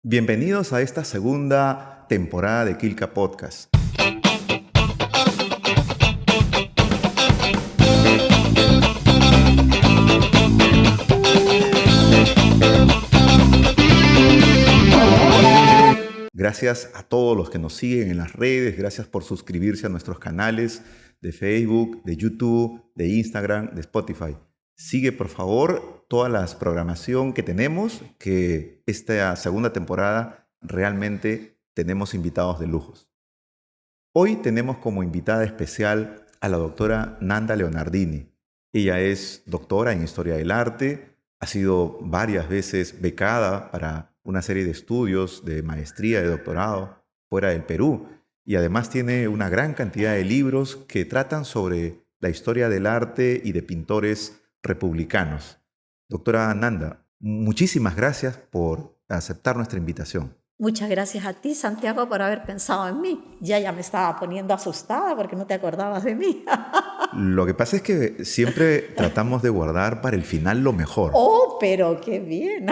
Bienvenidos a esta segunda temporada de Quilca Podcast. Gracias a todos los que nos siguen en las redes, gracias por suscribirse a nuestros canales de Facebook, de YouTube, de Instagram, de Spotify. Sigue, por favor, toda la programación que tenemos, que esta segunda temporada realmente tenemos invitados de lujos. Hoy tenemos como invitada especial a la doctora Nanda Leonardini. Ella es doctora en Historia del Arte, ha sido varias veces becada para una serie de estudios de maestría, de doctorado fuera del Perú, y además tiene una gran cantidad de libros que tratan sobre la historia del arte y de pintores republicanos. Doctora Nanda, muchísimas gracias por aceptar nuestra invitación. Muchas gracias a ti, Santiago, por haber pensado en mí. Ya me estaba poniendo asustada porque no te acordabas de mí. Lo que pasa es que siempre tratamos de guardar para el final lo mejor. ¡Oh, pero qué bien!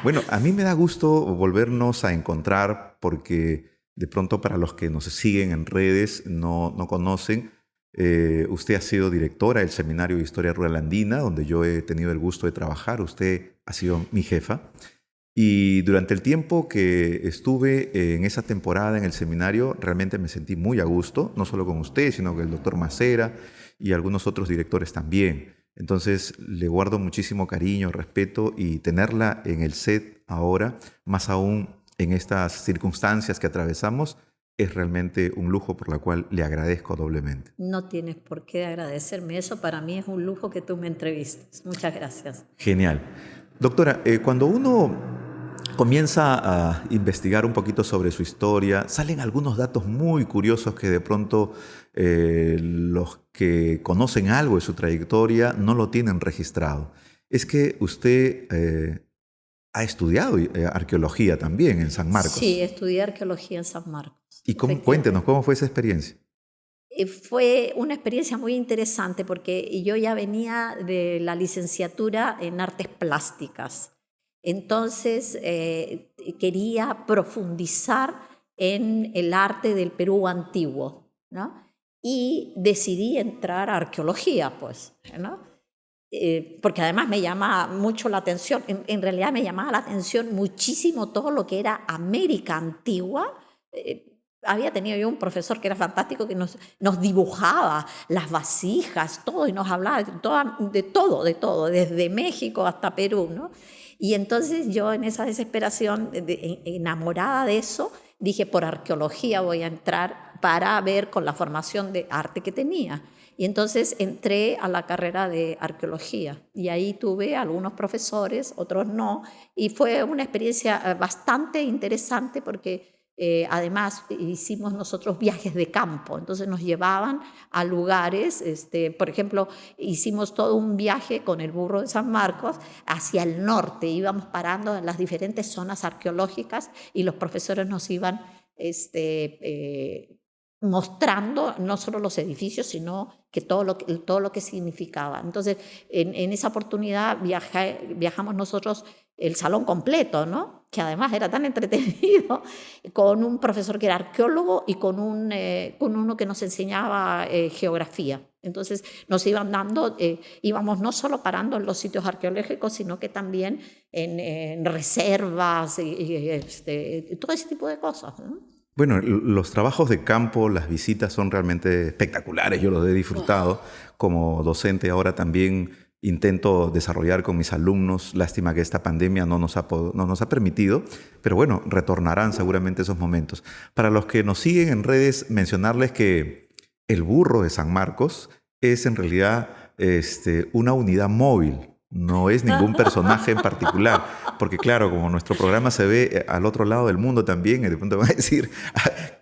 Bueno, a mí me da gusto volvernos a encontrar porque de pronto para los que nos siguen en redes no conocen, usted ha sido directora del Seminario de Historia Rural Andina, donde yo he tenido el gusto de trabajar. Usted ha sido mi jefa. Y durante el tiempo que estuve en esa temporada en el seminario, realmente me sentí muy a gusto, no solo con usted, sino con el doctor Macera y algunos otros directores también. Entonces, le guardo muchísimo cariño, respeto, y tenerla en el set ahora, más aún en estas circunstancias que atravesamos, es realmente un lujo por la cual le agradezco doblemente. No tienes por qué agradecerme eso. Para mí es un lujo que tú me entrevistes. Muchas gracias. Genial. Doctora, cuando uno comienza a investigar un poquito sobre su historia, salen algunos datos muy curiosos que de pronto los que conocen algo de su trayectoria no lo tienen registrado. Es que usted ha estudiado arqueología también en San Marcos. Sí, estudié arqueología en San Marcos. Y cuéntenos, ¿cómo fue esa experiencia? Fue una experiencia muy interesante porque yo ya venía de la licenciatura en artes plásticas. Entonces quería profundizar en el arte del Perú antiguo, ¿no? Y decidí entrar a arqueología, pues, ¿no? Porque además me llama mucho la atención. En realidad me llamaba la atención muchísimo todo lo que era América antigua. Había tenido yo un profesor que era fantástico, que nos dibujaba las vasijas, todo, y nos hablaba de todo, desde México hasta Perú, ¿no? Y entonces yo, en esa desesperación, enamorada de eso, dije, por arqueología voy a entrar para ver con la formación de arte que tenía. Y entonces entré a la carrera de arqueología y ahí tuve algunos profesores, otros no, y fue una experiencia bastante interesante porque además hicimos nosotros viajes de campo. Entonces nos llevaban a lugares, por ejemplo, hicimos todo un viaje con el burro de San Marcos hacia el norte, íbamos parando en las diferentes zonas arqueológicas y los profesores nos iban mostrando no solo los edificios, sino que todo lo que significaba. Entonces, en esa oportunidad viajamos nosotros el salón completo, ¿no? Que además era tan entretenido, con un profesor que era arqueólogo y con uno que nos enseñaba geografía. Entonces nos iban dando, íbamos no solo parando en los sitios arqueológicos, sino que también en reservas y todo ese tipo de cosas, ¿no? Bueno, los trabajos de campo, las visitas son realmente espectaculares. Yo los he disfrutado. Como docente ahora también intento desarrollar con mis alumnos. Lástima que esta pandemia no nos ha permitido, pero bueno, retornarán seguramente esos momentos. Para los que nos siguen en redes, mencionarles que el burro de San Marcos es en realidad una unidad móvil. No es ningún personaje en particular, porque claro, como nuestro programa se ve al otro lado del mundo también, de pronto van a decir,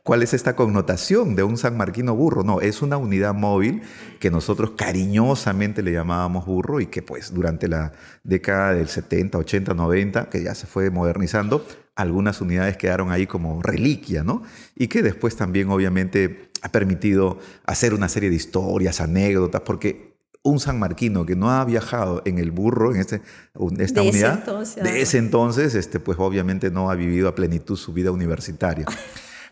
¿cuál es esta connotación de un sanmarquino burro? No, es una unidad móvil que nosotros cariñosamente le llamábamos burro y que pues durante la década del 70, 80, 90, que ya se fue modernizando, algunas unidades quedaron ahí como reliquia, ¿no? Y que después también obviamente ha permitido hacer una serie de historias, anécdotas, porque un sanmarquino que no ha viajado en el burro, en esta De ese unidad, entonces, de ese entonces, pues obviamente no ha vivido a plenitud su vida universitaria.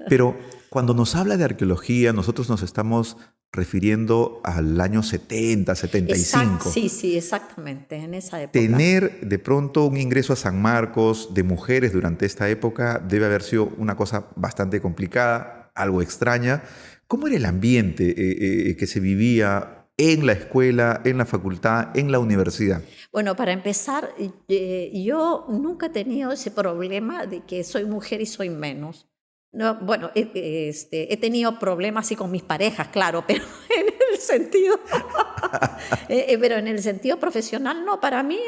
Pero cuando nos habla de arqueología, nosotros nos estamos refiriendo al año 70, 75. Sí, exactamente, en esa época. Tener de pronto un ingreso a San Marcos de mujeres durante esta época debe haber sido una cosa bastante complicada, algo extraña. ¿Cómo era el ambiente que se vivía en la escuela, en la facultad, en la universidad? Bueno, para empezar, yo nunca he tenido ese problema de que soy mujer y soy menos. No, bueno, he tenido problemas así con mis parejas, claro, pero en el sentido, pero en el sentido profesional no, para mí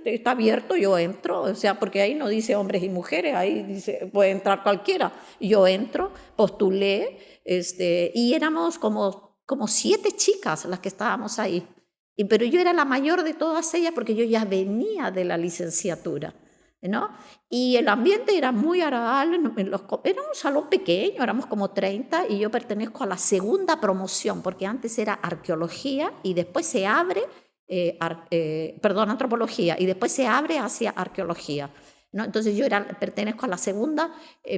está abierto, yo entro, o sea, porque ahí no dice hombres y mujeres, ahí dice puede entrar cualquiera. Yo entro, postulé, y éramos como 7 chicas las que estábamos ahí. Pero yo era la mayor de todas ellas porque yo ya venía de la licenciatura, ¿no? Y el ambiente era muy agradable, era un salón pequeño, éramos como 30 y yo pertenezco a la segunda promoción porque antes era arqueología y después se abre, antropología y después se abre hacia arqueología, ¿no? Entonces yo pertenezco a la segunda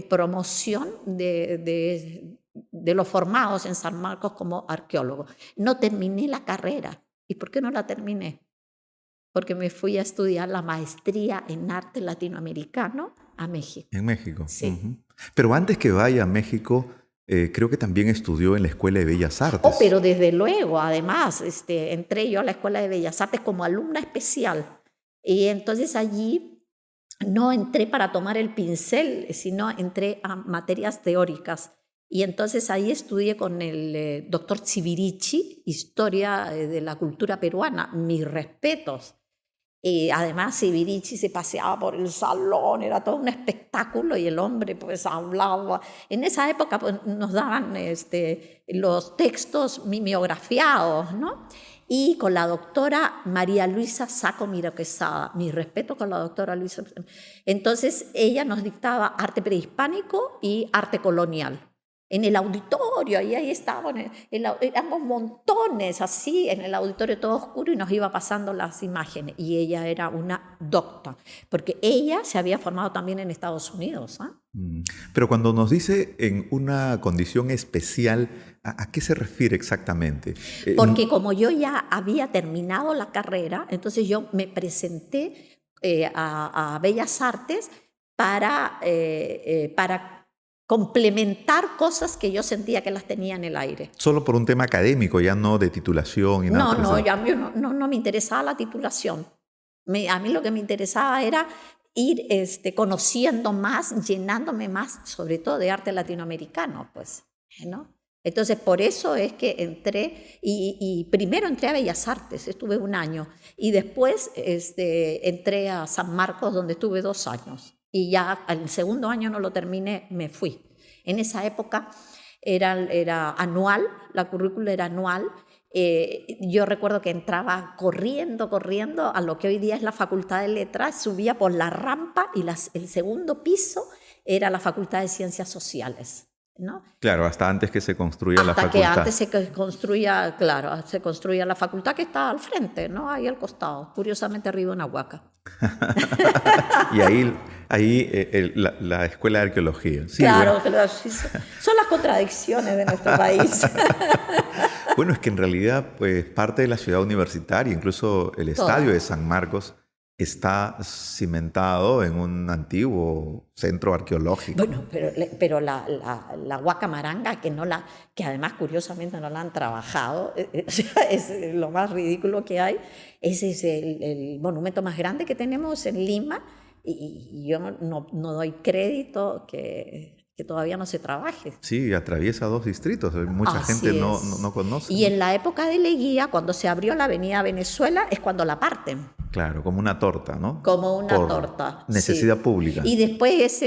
promoción de los formados en San Marcos como arqueólogos. No terminé la carrera. ¿Y por qué no la terminé? Porque me fui a estudiar la maestría en arte latinoamericano a México. En México. Sí. Uh-huh. Pero antes que vaya a México, creo que también estudió en la Escuela de Bellas Artes. Oh, pero desde luego, además, entré yo a la Escuela de Bellas Artes como alumna especial. Y entonces allí no entré para tomar el pincel, sino entré a materias teóricas. Y entonces ahí estudié con el doctor Chivirichi, Historia de la Cultura Peruana, mis respetos. Y además Chivirichi se paseaba por el salón, era todo un espectáculo y el hombre pues hablaba. En esa época pues, nos daban los textos mimeografiados, ¿no? Y con la doctora María Luisa Saco Miraquesada, mi respeto con la doctora Luisa. Entonces ella nos dictaba arte prehispánico y arte colonial. En el auditorio, ahí estábamos, éramos montones así, en el auditorio todo oscuro y nos iba pasando las imágenes. Y ella era una docta, porque ella se había formado también en Estados Unidos. Pero cuando nos dice en una condición especial, ¿a qué se refiere exactamente? Porque como yo ya había terminado la carrera, entonces yo me presenté a Bellas Artes para complementar cosas que yo sentía que las tenía en el aire. Solo por un tema académico, ya no de titulación y nada. No me interesaba la titulación. A mí lo que me interesaba era ir conociendo más, llenándome más, sobre todo de arte latinoamericano, pues, ¿no? Entonces, por eso es que entré, y primero entré a Bellas Artes, estuve 1 año, y después entré a San Marcos, donde estuve 2 años. Y ya al segundo año no lo terminé, me fui. En esa época era anual, la currícula era anual. Yo recuerdo que entraba corriendo a lo que hoy día es la Facultad de Letras, subía por la rampa y el segundo piso era la Facultad de Ciencias Sociales, ¿no? Claro, hasta antes que se construya la facultad. Hasta que antes se construía la facultad que está al frente, ¿no? Ahí al costado, curiosamente arriba de una huaca. Y ahí la Escuela de Arqueología. Sí, claro, bueno. Son las contradicciones de nuestro país. Bueno, es que en realidad pues, parte de la ciudad universitaria, incluso el estadio de San Marcos, está cimentado en un antiguo centro arqueológico. Bueno, pero la Huaca Maranga, que además curiosamente no la han trabajado, es lo más ridículo que hay. Ese es el monumento más grande que tenemos en Lima y yo no doy crédito que todavía no se trabaje. Sí, atraviesa 2 distritos, mucha gente no conoce. Y en la época de Leguía, cuando se abrió la avenida Venezuela, es cuando la parten. Claro, como una torta, ¿no? Como una torta. Necesidad pública. Y después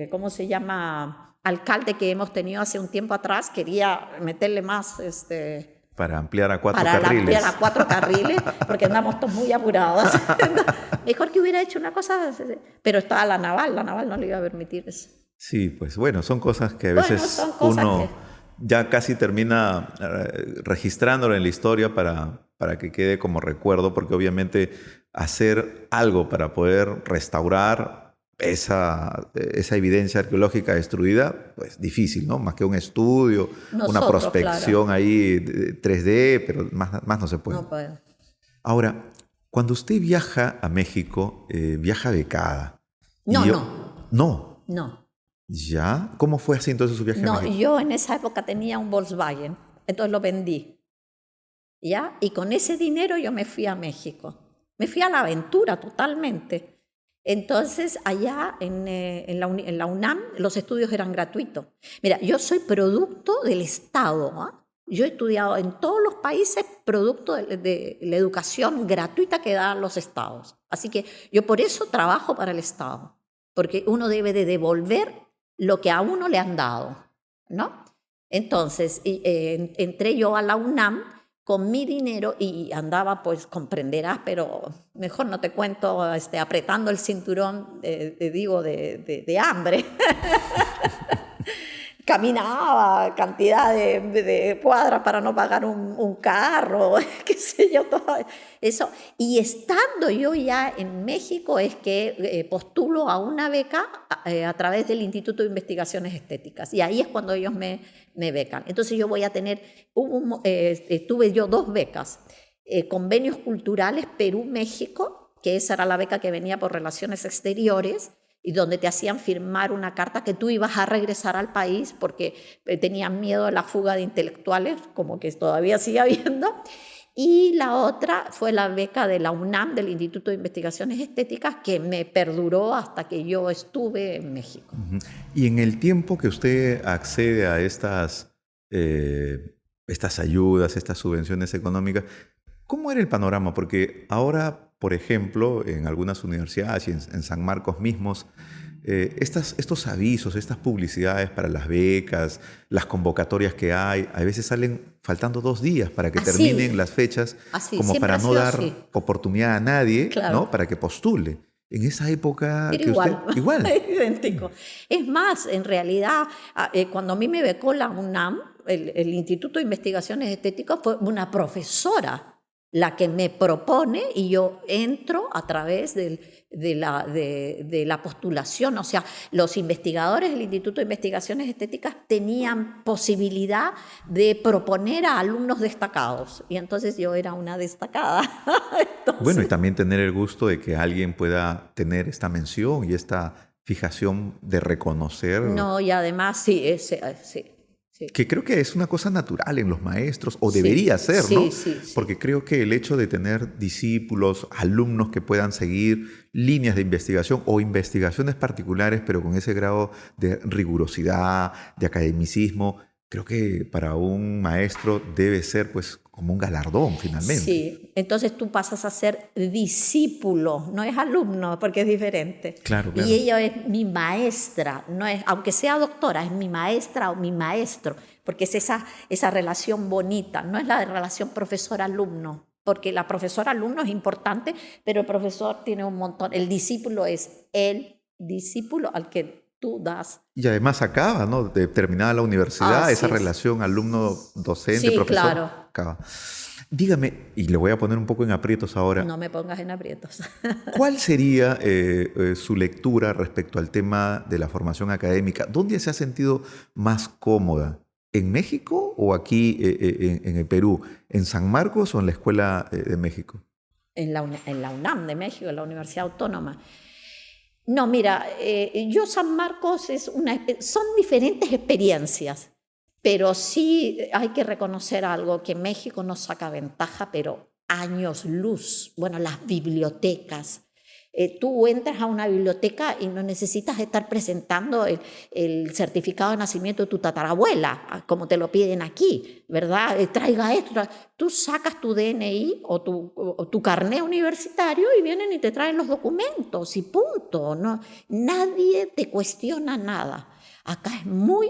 ¿cómo se llama? Alcalde que hemos tenido hace un tiempo atrás, quería meterle más... Para ampliar a 4 carriles. Para ampliar a 4 carriles, porque andamos todos muy apurados. Mejor que hubiera hecho una cosa, pero estaba la naval no le iba a permitir eso. Sí, pues bueno, son cosas que a veces uno ya casi termina registrándolo en la historia para que quede como recuerdo, porque obviamente hacer algo para poder restaurar esa evidencia arqueológica destruida, pues difícil, ¿no? Más que un estudio, una Nosotros, prospección claro. ahí 3D, pero más no se puede. No puedo. Ahora, cuando usted viaja a México, viaja becada. Y No, yo, no, no, no. ¿ya? ¿Cómo fue así entonces su viaje a No, México? yo en esa época tenía un Volkswagen, entonces lo vendí, ¿ya? Y con ese dinero yo me fui a México. Me fui a la aventura totalmente. Entonces, allá en la UNAM los estudios eran gratuitos. Mira, yo soy producto del Estado, ¿ah? Yo he estudiado en todos los países producto de la educación gratuita que dan los estados. Así que yo por eso trabajo para el Estado, porque uno debe de devolver lo que a uno le han dado, ¿no? Entonces, entré yo a la UNAM con mi dinero y andaba, pues comprenderás, pero mejor no te cuento, apretando el cinturón, de hambre. Caminaba cantidad de cuadras para no pagar un carro, qué sé yo, todo eso. Y estando yo ya en México es que postulo a una beca a través del Instituto de Investigaciones Estéticas. Y ahí es cuando ellos me becan. Entonces yo voy a tener, tuve yo 2 becas, convenios culturales Perú-México, que esa era la beca que venía por Relaciones Exteriores, y donde te hacían firmar una carta que tú ibas a regresar al país porque tenían miedo de la fuga de intelectuales, como que todavía sigue habiendo. Y la otra fue la beca de la UNAM, del Instituto de Investigaciones Estéticas, que me perduró hasta que yo estuve en México. Ujú. Y en el tiempo que usted accede a estas ayudas, estas subvenciones económicas, ¿cómo era el panorama? Porque ahora, por ejemplo, en algunas universidades y en San Marcos mismos, estos avisos, estas publicidades para las becas, las convocatorias que hay, a veces salen faltando 2 días para que terminen Así, las fechas, así, como siempre para ha no sido dar así. oportunidad a nadie, ¿no? Claro. Para que postule. En esa época Era que usted, igual, igual. idéntico. Es más, en realidad, cuando a mí me becó la UNAM, el Instituto de Investigaciones Estéticas, fue una profesora la que me propone y yo entro a través de la postulación. O sea, los investigadores del Instituto de Investigaciones Estéticas tenían posibilidad de proponer a alumnos destacados. Y entonces yo era una destacada. Bueno, y Entonces, también tener el gusto de que alguien pueda tener esta mención y esta fijación de reconocer, no, y además sí, sí, sí. que creo que es una cosa natural en los maestros, o debería Sí, ser, ¿no? sí, sí, Porque sí. creo que el hecho de tener discípulos, alumnos que puedan seguir líneas de investigación o investigaciones particulares, pero con ese grado de rigurosidad, de academicismo, creo que para un maestro debe ser pues como un galardón finalmente. Sí, entonces tú pasas a ser discípulo, no es alumno, porque es diferente. Claro, Y claro. ella es mi maestra, no es, aunque sea doctora, es mi maestra o mi maestro, porque es esa relación bonita, no es la relación profesor-alumno, porque la profesor-alumno es importante, pero el profesor tiene un montón, el discípulo es el discípulo al que tú das. Y además acaba, ¿no? De terminada la universidad, esa Así es. relación alumno-docente, Sí, profesor, claro. acaba. Dígame, y le voy a poner un poco en aprietos ahora, No me pongas en aprietos. ¿cuál sería su lectura respecto al tema de la formación académica? ¿Dónde se ha sentido más cómoda? ¿En México o aquí en el Perú? ¿En San Marcos o en la Escuela de México? En la UNAM de México, en la Universidad Autónoma. No, mira, yo San Marcos son diferentes experiencias, pero sí hay que reconocer algo, que México nos saca ventaja, pero años luz. Bueno, las bibliotecas. Tú entras a una biblioteca y no necesitas estar presentando el certificado de nacimiento de tu tatarabuela, como te lo piden aquí, ¿verdad? Traiga esto. Tú sacas tu DNI o tu carné universitario y vienen y te traen los documentos y punto. No, nadie te cuestiona nada. Acá es muy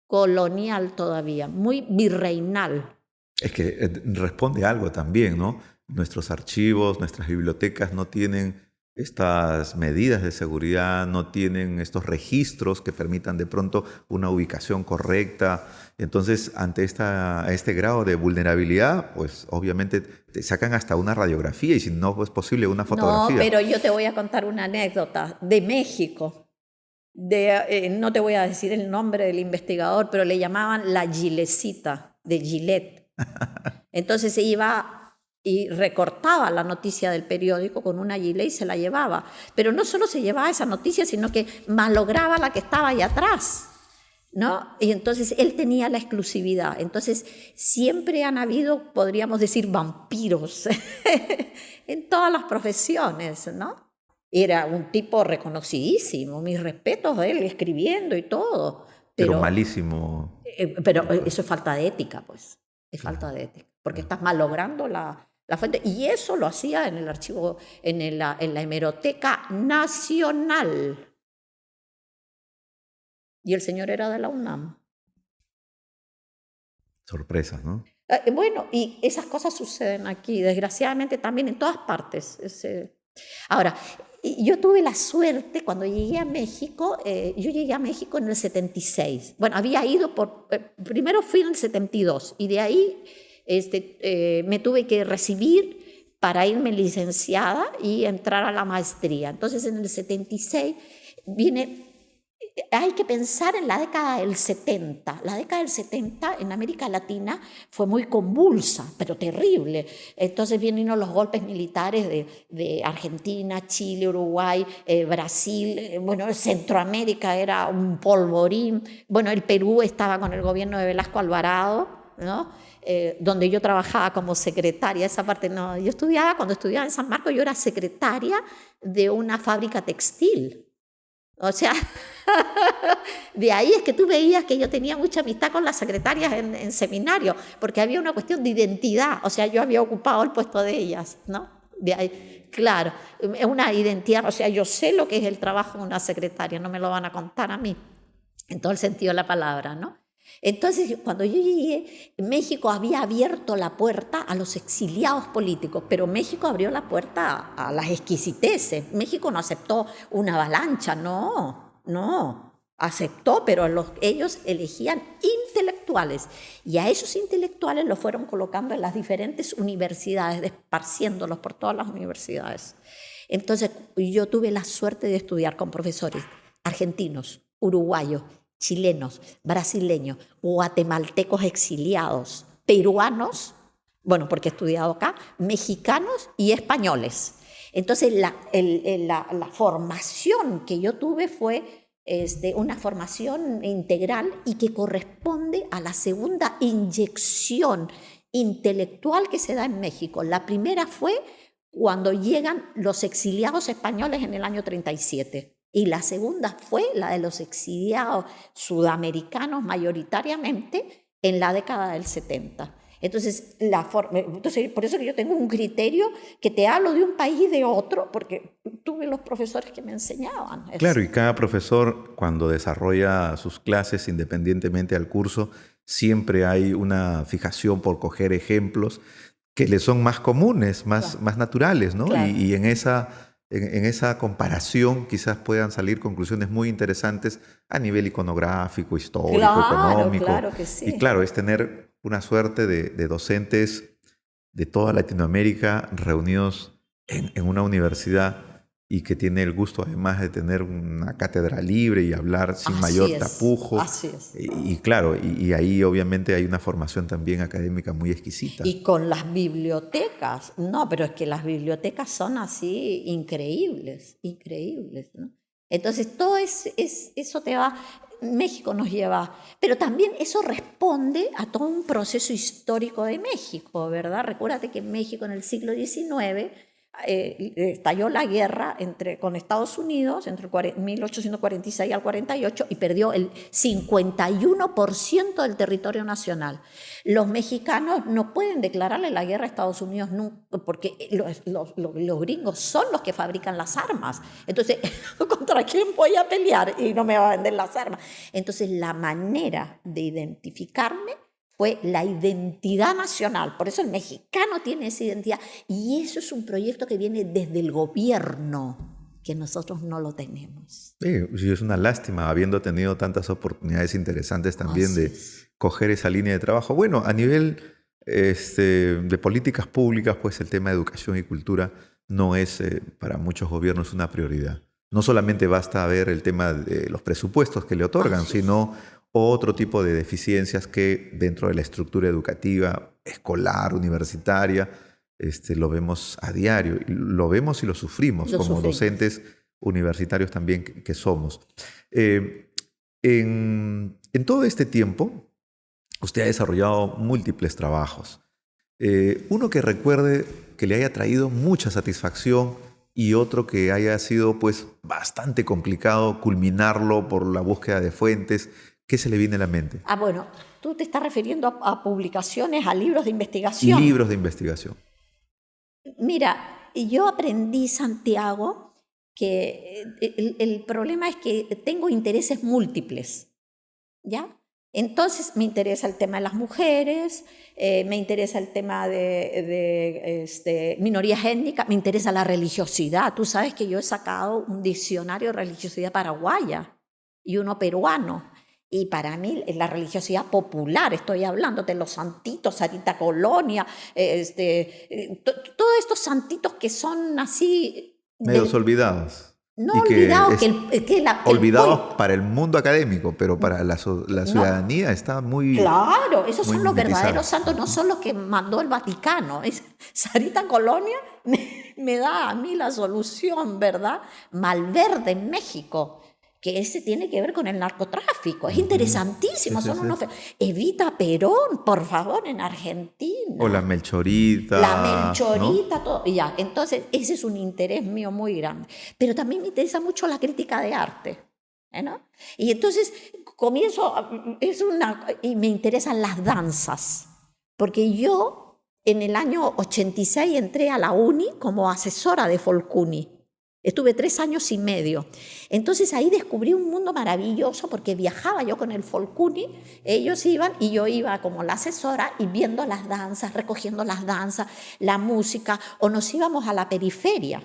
colonial todavía, muy virreinal. Es que responde a algo también, ¿no? Nuestros archivos, nuestras bibliotecas no tienen estas medidas de seguridad, no tienen estos registros que permitan de pronto una ubicación correcta. Entonces, ante este grado de vulnerabilidad, pues obviamente te sacan hasta una radiografía y si no es posible una No, fotografía. pero yo te voy a contar una anécdota de México. No te voy a decir el nombre del investigador, pero le llamaban la Gilecita, de Gillette. Entonces se iba y recortaba la noticia del periódico con una gilet y se la llevaba. Pero no solo se llevaba esa noticia, sino que malograba la que estaba ahí atrás, ¿no? Y entonces él tenía la exclusividad. Entonces siempre han habido, podríamos decir, vampiros en todas las profesiones, ¿no? Era un tipo reconocidísimo, mis respetos a él escribiendo y todo. Pero Pero, malísimo. pero eso es falta de ética, pues. Es falta de ética, porque estás malogrando la fuente. Y eso lo hacía en el archivo, en la Hemeroteca Nacional. Y el señor era de la UNAM. Sorpresas, ¿no? Bueno, y esas cosas suceden aquí, desgraciadamente también en todas partes. Ahora, yo tuve la suerte cuando llegué a México, yo llegué a México en el 76. Bueno, había ido primero fui en el 72 y de ahí me tuve que recibir para irme licenciada y entrar a la maestría. Entonces en el 76 hay que pensar en la década del 70. La década del 70 en América Latina fue muy convulsa, pero terrible. Entonces vienen los golpes militares de Argentina, Chile, Uruguay, Brasil. Bueno, Centroamérica era un polvorín. Bueno, el Perú estaba con el gobierno de Velasco Alvarado, ¿no? Donde yo trabajaba como secretaria. Esa parte no. Cuando estudiaba en San Marcos, yo era secretaria de una fábrica textil. O sea, de ahí es que tú veías que yo tenía mucha amistad con las secretarias en seminario, porque había una cuestión de identidad, o sea, yo había ocupado el puesto de ellas, ¿no? De ahí, claro, es una identidad, o sea, yo sé lo que es el trabajo de una secretaria, no me lo van a contar a mí, en todo el sentido de la palabra, ¿no? Entonces, cuando yo llegué, México había abierto la puerta a los exiliados políticos, pero México abrió la puerta a las exquisiteces. México no aceptó una avalancha, no. Aceptó, pero ellos elegían intelectuales y a esos intelectuales los fueron colocando en las diferentes universidades, esparciéndolos por todas las universidades. Entonces, yo tuve la suerte de estudiar con profesores argentinos, uruguayos, chilenos, brasileños, guatemaltecos exiliados, peruanos, bueno, porque he estudiado acá, mexicanos y españoles. Entonces, la formación que yo tuve fue una formación integral y que corresponde a la segunda inyección intelectual que se da en México. La primera fue cuando llegan los exiliados españoles en el año 37. Y la segunda fue la de los exiliados sudamericanos mayoritariamente en la década del 70. Entonces, por eso que yo tengo un criterio que te hablo de un país y de otro, porque tuve los profesores que me enseñaban. Claro, y cada profesor cuando desarrolla sus clases independientemente al curso, siempre hay una fijación por coger ejemplos que le son más comunes, más naturales, ¿no? Claro. Y en esa comparación quizás puedan salir conclusiones muy interesantes a nivel iconográfico, histórico, económico. Claro que sí. Y claro, es tener una suerte de docentes de toda Latinoamérica reunidos en una universidad y que tiene el gusto además de tener una cátedra libre y hablar sin mayor tapujo. Así es. Y claro, y ahí obviamente hay una formación también académica muy exquisita. Y con las bibliotecas, no, pero es que las bibliotecas son así increíbles, ¿no? Entonces todo eso te va, México nos lleva, pero también eso responde a todo un proceso histórico de México, ¿verdad? Recuérdate que en México en el siglo XIX estalló la guerra con Estados Unidos entre 1846 al 48 y perdió el 51% del territorio nacional. Los mexicanos no pueden declararle la guerra a Estados Unidos nunca, porque los gringos son los que fabrican las armas. Entonces, ¿contra quién voy a pelear? Y no me va a vender las armas. Entonces, la manera de identificarme fue la identidad nacional. Por eso el mexicano tiene esa identidad. Y eso es un proyecto que viene desde el gobierno. que nosotros no lo tenemos. Sí, es una lástima, habiendo tenido tantas oportunidades interesantes también Así de es. coger esa línea de trabajo. Bueno, a nivel de políticas públicas, pues el tema de educación y cultura no es para muchos gobiernos una prioridad. No solamente basta ver el tema de los presupuestos que le otorgan, Así es. sino otro tipo de deficiencias que dentro de la estructura educativa, escolar, universitaria, lo vemos a diario. Lo vemos y lo sufrimos Lo como sufrimos. docentes universitarios también que somos. Eh, en todo este tiempo, usted ha desarrollado múltiples trabajos. Uno que recuerde que le haya traído mucha satisfacción y otro que haya sido pues bastante complicado culminarlo por la búsqueda de fuentes. ¿Qué se le viene a la mente? Bueno, tú te estás refiriendo a publicaciones, a libros de investigación. Libros de investigación. Mira, yo aprendí, Santiago, que el problema es que tengo intereses múltiples, ¿ya? Entonces me interesa el tema de las mujeres, me interesa el tema de minorías étnicas, me interesa la religiosidad. Tú sabes que yo he sacado un diccionario de religiosidad paraguaya y uno peruano. Y para mí la religiosidad popular, estoy hablando de los santitos, Sarita Colonia, todos estos santitos que son así, Medios olvidados. no Y olvidados, olvidados para el mundo académico, pero para la no, ciudadanía está muy, claro, esos muy son los mimetizado. verdaderos santos, no son los que mandó el Vaticano. Sarita Colonia me da a mí la solución, ¿verdad? Malverde en México, que ese tiene que ver con el narcotráfico. Es interesantísimo. Sí, sí, Son sí. unos Evita Perón, por favor, en Argentina. O la Melchorita. La Melchorita, ¿no? todo. Y ya, entonces ese es un interés mío muy grande. Pero también me interesa mucho la crítica de arte, ¿no? Y entonces y me interesan las danzas, porque yo en el año 86 entré a la UNI como asesora de Folcuni. Estuve 3 años y medio. Entonces ahí descubrí un mundo maravilloso porque viajaba yo con el Folcuni, ellos iban y yo iba como la asesora y viendo las danzas, recogiendo las danzas, la música, o nos íbamos a la periferia.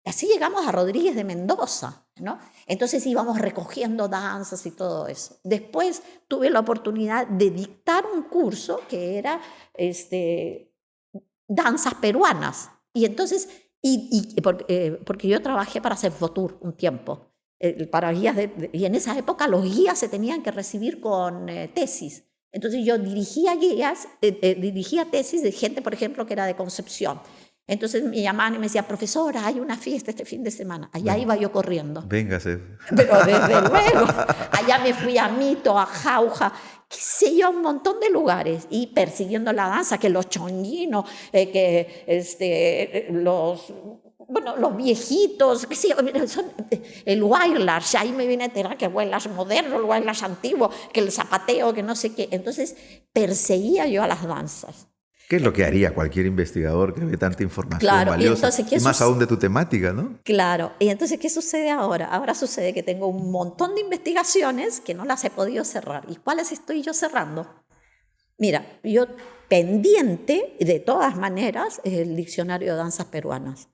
Así llegamos a Rodríguez de Mendoza, ¿no? Entonces íbamos recogiendo danzas y todo eso. Después tuve la oportunidad de dictar un curso que era danzas peruanas. Y entonces, porque yo trabajé para Senfotur un tiempo, para guías y en esa época los guías se tenían que recibir con tesis. Entonces yo dirigía guías, dirigía tesis de gente, por ejemplo, que era de Concepción. Entonces me llamaban y me decían, profesora, hay una fiesta este fin de semana. Allá iba yo corriendo. Véngase. Pero desde luego, allá me fui a Mito, a Jauja, qué sé yo, un montón de lugares, y persiguiendo la danza, que los chonguinos, los viejitos, qué sé yo, el Wildlash, ahí me vine a enterar que el Wildlash moderno, el Wildlash antiguo, que el zapateo, que no sé qué. Entonces perseguía yo a las danzas. ¿Qué es lo que haría cualquier investigador que ve tanta información Claro, valiosa? y entonces, y más aún de tu temática, ¿no? Claro, y entonces, ¿qué sucede ahora? Ahora sucede que tengo un montón de investigaciones que no las he podido cerrar. ¿Y cuáles estoy yo cerrando? Mira, yo pendiente, de todas maneras, es el diccionario de danzas peruanas,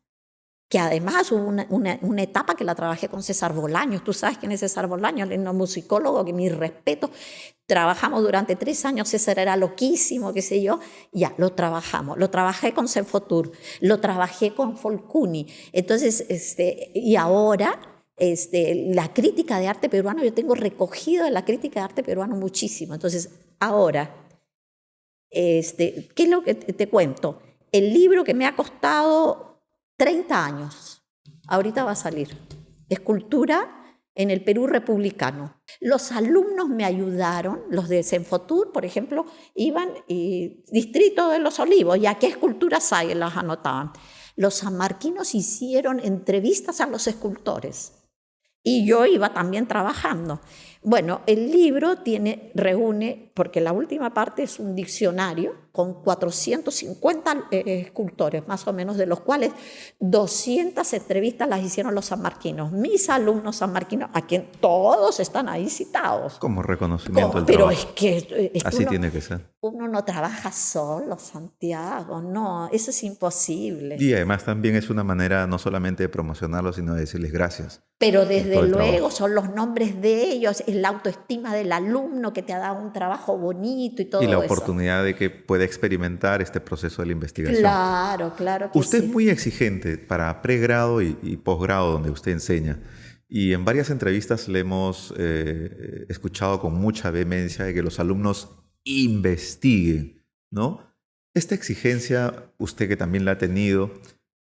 que además hubo una etapa que la trabajé con César Bolaños. Tú sabes quién es César Bolaños, el etnomusicólogo, que mi respeto. Trabajamos durante 3 años, César era loquísimo, qué sé yo. Ya, lo trabajamos. Lo trabajé con Senfotur, lo trabajé con Folcuni. Entonces, y ahora, la crítica de arte peruano, yo tengo recogido de la crítica de arte peruano muchísimo. Entonces, ahora, ¿qué es lo que te cuento? El libro que me ha costado 30 años, ahorita va a salir. Escultura en el Perú republicano. Los alumnos me ayudaron, los de Senfotur, por ejemplo, iban y Distrito de los Olivos, ¿y a qué esculturas hay? Las anotaban. Los sanmarquinos hicieron entrevistas a los escultores y yo iba también trabajando. Bueno, el libro reúne, porque la última parte es un diccionario con 450 escultores, más o menos, de los cuales 200 entrevistas las hicieron los sanmarquinos, mis alumnos sanmarquinos, a quien todos están ahí citados. Como reconocimiento del Pero trabajo. es que Así tiene que ser. uno no trabaja solo, Santiago, no, eso es imposible. Y además también es una manera no solamente de promocionarlo, sino de decirles gracias. Pero desde todo el luego trabajo. son los nombres de ellos, es la autoestima del alumno que te ha dado un trabajo bonito y todo Y la eso. oportunidad de que pueda experimentar este proceso de la investigación. Claro, claro que Usted sí. es muy exigente para pregrado y posgrado donde usted enseña. Y en varias entrevistas le hemos escuchado con mucha vehemencia de que los alumnos investiguen, ¿no? Esta exigencia, usted que también la ha tenido,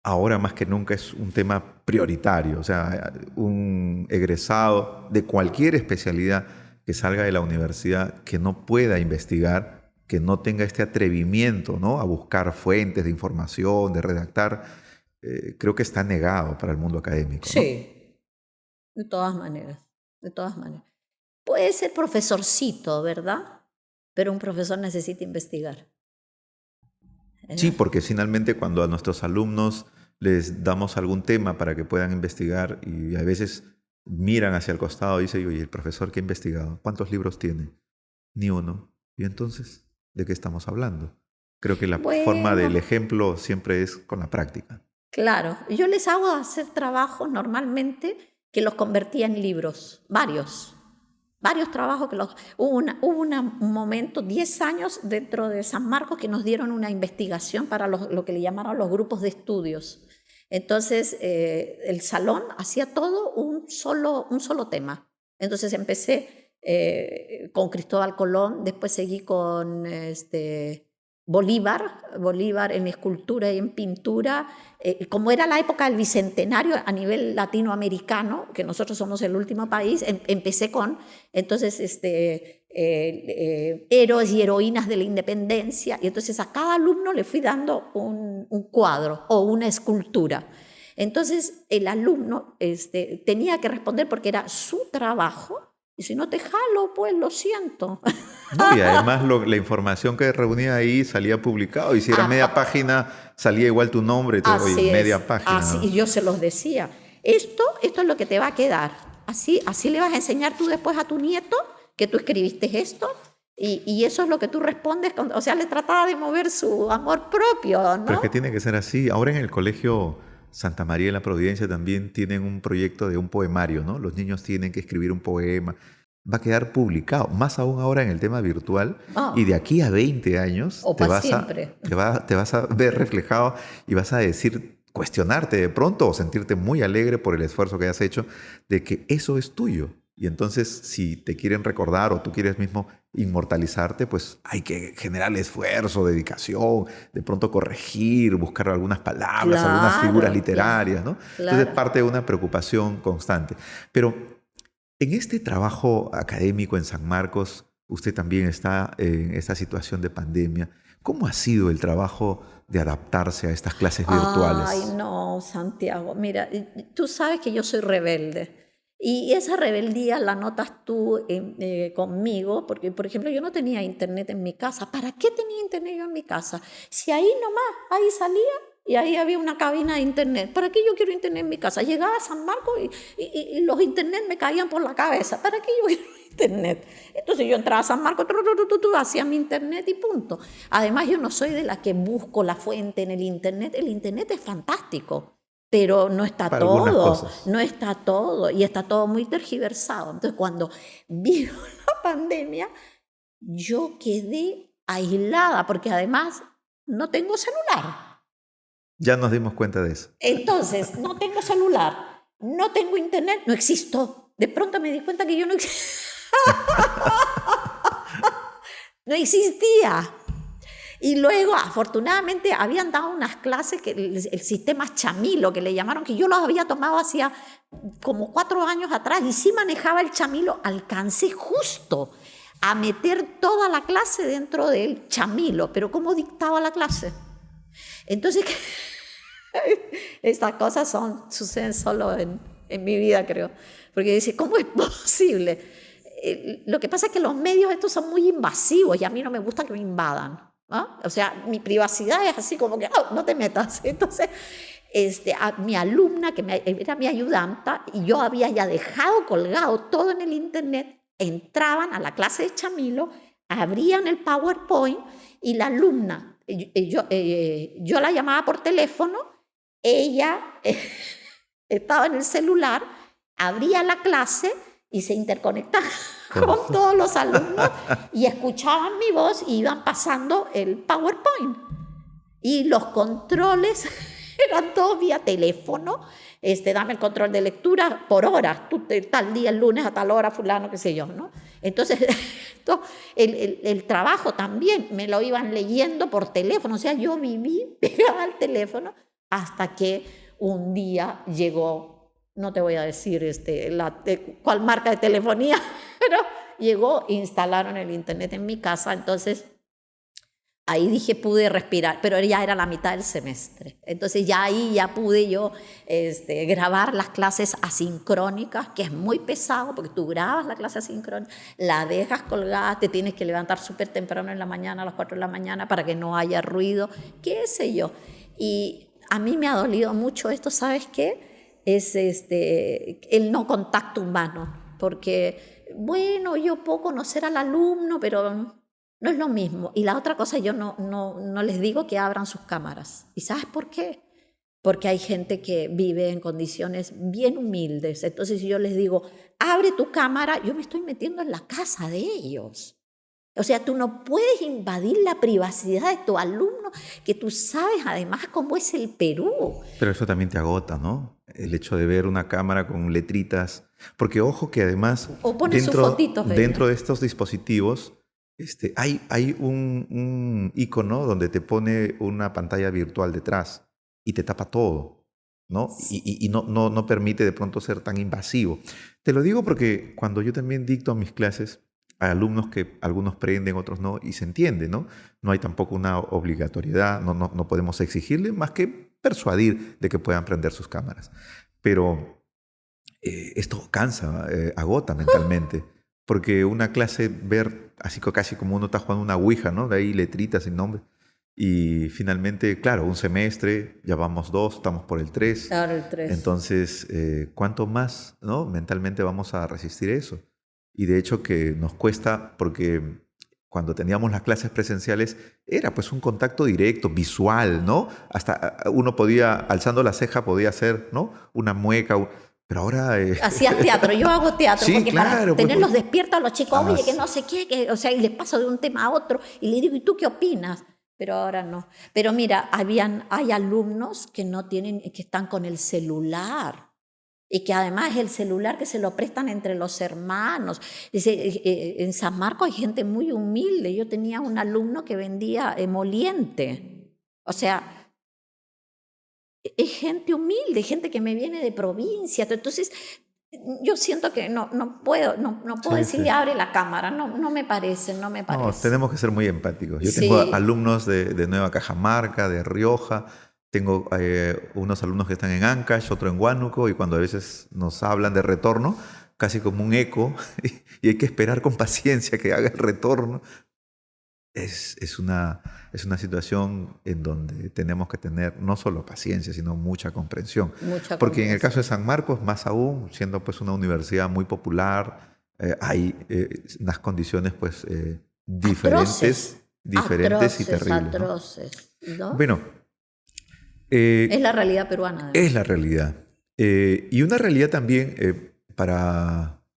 ahora más que nunca es un tema prioritario. O sea, un egresado de cualquier especialidad que salga de la universidad que no pueda investigar, que no tenga este atrevimiento, ¿no?, a buscar fuentes de información, de redactar, creo que está negado para el mundo académico, ¿no? Sí, de todas maneras, de todas maneras. Puede ser profesorcito, ¿verdad? Pero un profesor necesita investigar. Sí, porque finalmente cuando a nuestros alumnos les damos algún tema para que puedan investigar y a veces miran hacia el costado y dicen, oye, el profesor que ha investigado, ¿cuántos libros tiene? Ni uno. Y entonces, ¿de qué estamos hablando? Creo que la forma del Bueno, ejemplo siempre es con la práctica. claro, yo les hago hacer trabajos normalmente que los convertía en libros, varios trabajos que los... un momento, 10 años dentro de San Marcos que nos dieron una investigación para lo que le llamaron los grupos de estudios. Entonces, el salón hacía todo un solo tema. Entonces empecé con Cristóbal Colón, después seguí con Bolívar en escultura y en pintura. Como era la época del Bicentenario a nivel latinoamericano, que nosotros somos el último país, empecé con, entonces, héroes y heroínas de la independencia, y entonces a cada alumno le fui dando un cuadro o una escultura. Entonces el alumno tenía que responder porque era su trabajo, y si no te jalo, pues lo siento. No, y además la información que reunía ahí salía publicado. Y si era media página, salía igual tu nombre. Oye, Así es, media página, así, ¿no? y yo se los decía, esto es lo que te va a quedar, así le vas a enseñar tú después a tu nieto que tú escribiste esto, y eso es lo que tú respondes, o sea, le trataba de mover su amor propio, Pero es que ¿no? tiene que ser así. Ahora en el colegio Santa María de la Providencia también tienen un proyecto de un poemario, ¿no? Los niños tienen que escribir un poema. Va a quedar publicado, más aún ahora en el tema virtual. Y de Ah, aquí a 20 años o para siempre. te vas a ver reflejado y vas a decir, cuestionarte de pronto o sentirte muy alegre por el esfuerzo que has hecho de que eso es tuyo. Y entonces, si te quieren recordar o tú quieres mismo inmortalizarte, pues hay que generar esfuerzo, dedicación, de pronto corregir, buscar algunas palabras, algunas figuras Claro, literarias, ¿no? Entonces, claro. parte de una preocupación constante. Pero en este trabajo académico en San Marcos, usted también está en esta situación de pandemia. ¿Cómo ha sido el trabajo de adaptarse a estas clases Ay, virtuales? no, Santiago, mira, tú sabes que yo soy rebelde. Y esa rebeldía la notas tú conmigo, porque, por ejemplo, yo no tenía internet en mi casa. ¿Para qué tenía internet yo en mi casa? Si ahí nomás, ahí salía y ahí había una cabina de internet. ¿Para qué yo quiero internet en mi casa? Llegaba a San Marcos y los internet me caían por la cabeza. ¿Para qué yo quiero internet? Entonces yo entraba a San Marcos, hacía mi internet y punto. Además, yo no soy de la que busco la fuente en el internet. El internet es fantástico. Pero no está Para algunas todo, cosas. no está todo, y está todo muy tergiversado. Entonces, cuando vino la pandemia, yo quedé aislada, porque además no tengo celular. Ya nos dimos cuenta de eso. Entonces, no tengo celular, no tengo internet, no existo. De pronto me di cuenta que yo no, no existía. Y luego, afortunadamente, habían dado unas clases, que el sistema Chamilo, que le llamaron, que yo los había tomado hacía como 4 años atrás, y sí manejaba el Chamilo. Alcancé justo a meter toda la clase dentro del Chamilo, pero ¿cómo dictaba la clase? Entonces, estas cosas suceden solo en mi vida, creo. Porque dice, ¿cómo es posible? Lo que pasa es que los medios estos son muy invasivos y a mí no me gusta que me invadan. ¿no? O sea, mi privacidad es así como que, oh, no te metas. Entonces, a mi alumna, que era mi ayudanta, y yo había ya dejado colgado todo en el internet, entraban a la clase de Chamilo, abrían el PowerPoint y la alumna, yo la llamaba por teléfono, ella estaba en el celular, abría la clase y se interconectaba con todos los alumnos y escuchaban mi voz y iban pasando el PowerPoint. Y los controles eran todos vía teléfono. Dame el control de lectura por horas. Tú tal día, el lunes a tal hora, fulano, qué sé yo, ¿no? Entonces, el trabajo también me lo iban leyendo por teléfono. O sea, yo viví pegada al teléfono hasta que un día llegó, no te voy a decir cuál marca de telefonía, pero llegó, instalaron el internet en mi casa. Entonces, ahí dije, pude respirar, pero ya era la mitad del semestre. Entonces ya ahí ya pude yo grabar las clases asincrónicas, que es muy pesado, porque tú grabas la clase asincrónica, la dejas colgada, te tienes que levantar súper temprano en la mañana, a las 4 de la mañana, para que no haya ruido, qué sé yo. Y a mí me ha dolido mucho esto, ¿sabes qué? Es el no contacto humano, porque, bueno, yo puedo conocer al alumno, pero no es lo mismo. Y la otra cosa, yo no les digo que abran sus cámaras. ¿Y sabes por qué? Porque hay gente que vive en condiciones bien humildes. Entonces, si yo les digo, abre tu cámara, yo me estoy metiendo en la casa de ellos. O sea, tú no puedes invadir la privacidad de tu alumno, que tú sabes además cómo es el Perú. Pero eso también te agota, ¿no? El hecho de ver una cámara con letritas. Porque ojo que además, o pone sus fotitos dentro de estos dispositivos, hay un icono donde te pone una pantalla virtual detrás y te tapa todo, ¿no? Sí. Y no permite de pronto ser tan invasivo. Te lo digo porque cuando yo también dicto mis clases a alumnos que algunos prenden, otros no, y se entiende, ¿no? No hay tampoco una obligatoriedad, no podemos exigirle más que persuadir de que puedan prender sus cámaras. Pero esto cansa, agota mentalmente. Porque una clase, ver así casi como uno está jugando una ouija, ¿no? De ahí letritas sin nombre. Y finalmente, claro, un semestre, ya vamos 2, estamos por el 3. Claro, el 3. Entonces, ¿cuánto más, ¿no? Mentalmente vamos a resistir eso? Y de hecho que nos cuesta, porque cuando teníamos las clases presenciales era pues un contacto directo, visual, ¿no? Hasta uno podía, alzando la ceja, podía hacer, ¿no? Una mueca. Pero ahora... Hacías teatro, yo hago teatro, sí, porque claro, para tenerlos despiertos a los chicos, oye, que sí. no sé qué, o sea, y les paso de un tema a otro, y le digo, ¿y tú qué opinas? Pero ahora no. Pero mira, hay alumnos que que están con el celular, y que además el celular que se lo prestan entre los hermanos. Dice, en San Marcos hay gente muy humilde. Yo tenía un alumno que vendía emoliente. O sea, es gente humilde, gente que me viene de provincia. Entonces, yo siento que no puedo decirle abre la cámara, no me parece. No, tenemos que ser muy empáticos. Yo sí. tengo alumnos de Nueva Cajamarca, de Rioja, tengo unos alumnos que están en Ancash, otro en Huánuco, y cuando a veces nos hablan de retorno, casi como un eco, y hay que esperar con paciencia que haga el retorno. Es una situación en donde tenemos que tener no solo paciencia, sino mucha comprensión. Porque en el caso de San Marcos, más aún, siendo pues una universidad muy popular, hay unas condiciones pues diferentes y terribles. Atroces, ¿no? Bueno, es la realidad peruana. Es la realidad. Y una realidad también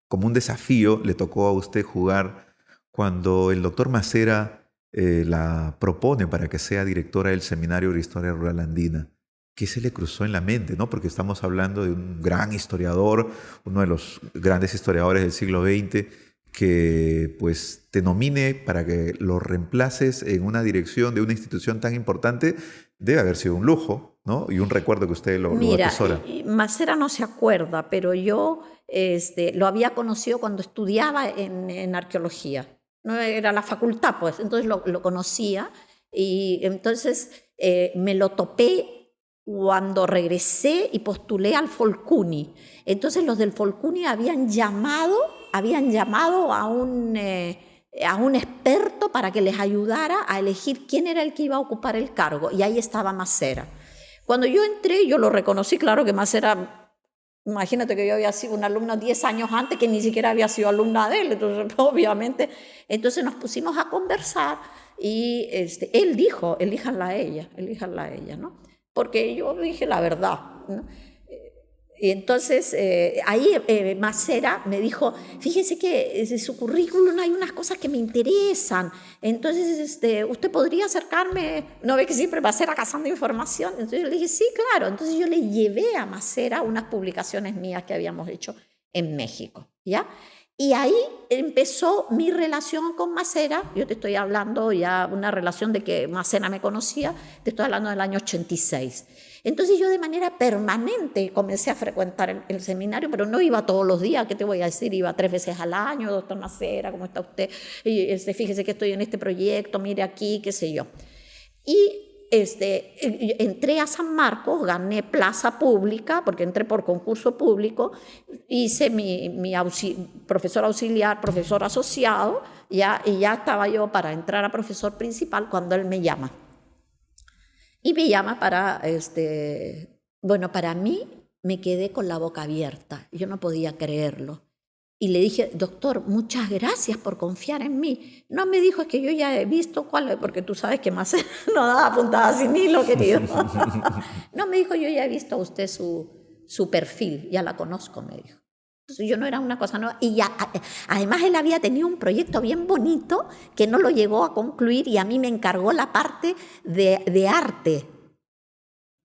como un desafío le tocó a usted jugar cuando el doctor Macera la propone para que sea directora del Seminario de Historia Rural Andina. ¿Qué se le cruzó en la mente, ¿no? Porque estamos hablando de un gran historiador, uno de los grandes historiadores del siglo XX, que pues te nomine para que lo reemplaces en una dirección de una institución tan importante. Debe haber sido un lujo, ¿no? Y un recuerdo que usted lo atesora. Macera no se acuerda, pero yo lo había conocido cuando estudiaba en arqueología. No era la facultad, pues, entonces lo conocía, y entonces me lo topé cuando regresé y postulé al Folcuni. Entonces los del Folcuni habían llamado a un experto momento para que les ayudara a elegir quién era el que iba a ocupar el cargo, y ahí estaba Macera. Cuando yo entré, yo lo reconocí, claro que Macera, imagínate que yo había sido una alumna 10 años antes, que ni siquiera había sido alumna de él, entonces obviamente, entonces nos pusimos a conversar y él dijo, elíjanla a ella, ¿no? Porque yo dije la verdad, ¿no? Y entonces ahí Macera me dijo, fíjese que en su currículum hay unas cosas que me interesan, entonces usted podría acercarme, no ve que siempre Macera cazando información, entonces yo le dije, sí, claro, entonces yo le llevé a Macera unas publicaciones mías que habíamos hecho en México, ¿ya? Y ahí empezó mi relación con Macera. Yo te estoy hablando ya una relación de que Macera me conocía, te estoy hablando del año 86. Entonces yo de manera permanente comencé a frecuentar el seminario, pero no iba todos los días, ¿qué te voy a decir? Iba 3 veces al año, doctor Macera, ¿cómo está usted? Y, fíjese que estoy en este proyecto, mire aquí, qué sé yo. Y entré a San Marcos, gané plaza pública, porque entré por concurso público, hice mi profesor auxiliar, profesor asociado, y ya estaba yo para entrar a profesor principal cuando él me llama. Y me llama para, bueno, para mí me quedé con la boca abierta, yo no podía creerlo. Y le dije, doctor, muchas gracias por confiar en mí. No me dijo, es que yo ya he visto cuál, porque tú sabes que Macera no daba puntada sin hilo, querido. No, me dijo, yo ya he visto a usted su perfil, ya la conozco, me dijo. Entonces yo no era una cosa nueva. Y ya, además él había tenido un proyecto bien bonito que no lo llegó a concluir y a mí me encargó la parte de arte.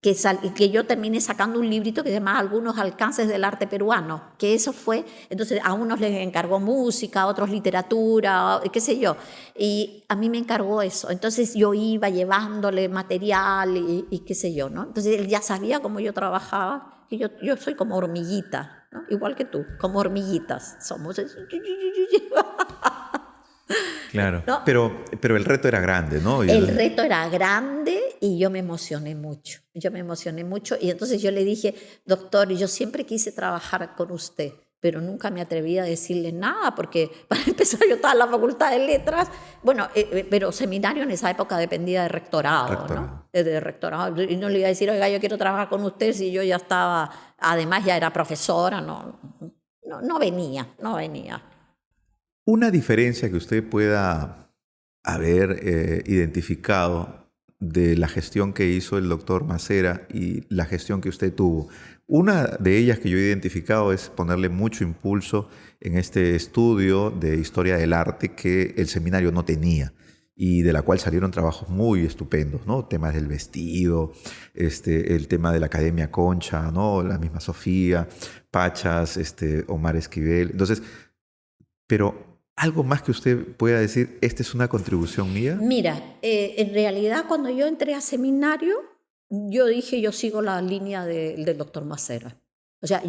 Que yo terminé sacando un librito que se llama Algunos alcances del arte peruano, que eso fue, entonces a unos les encargó música, a otros literatura, qué sé yo, y a mí me encargó eso, entonces yo iba llevándole material y qué sé yo, ¿no? Entonces él ya sabía cómo yo trabajaba, que yo soy como hormiguita, ¿no? Igual que tú, como hormiguitas somos. Claro, ¿No? pero el reto era grande, ¿no? El reto era grande y yo me emocioné mucho. Y entonces yo le dije, doctor, yo siempre quise trabajar con usted, pero nunca me atreví a decirle nada porque para empezar yo estaba en la Facultad de Letras, bueno, pero seminario en esa época dependía de rectorado, ¿no? De rectorado. Y no le iba a decir, oiga, yo quiero trabajar con usted si yo ya estaba, además ya era profesora, no venía. Una diferencia que usted pueda haber identificado de la gestión que hizo el doctor Macera y la gestión que usted tuvo. Una de ellas que yo he identificado es ponerle mucho impulso en este estudio de historia del arte que el seminario no tenía y de la cual salieron trabajos muy estupendos, ¿no? Temas del vestido, el tema de la Academia Concha, ¿no? La misma Sofía, Pachas, Omar Esquivel. Entonces, pero ¿algo más que usted pueda decir, esta es una contribución mía? Mira, en realidad cuando yo entré a seminario, yo dije, yo sigo la línea del doctor Macera. O sea,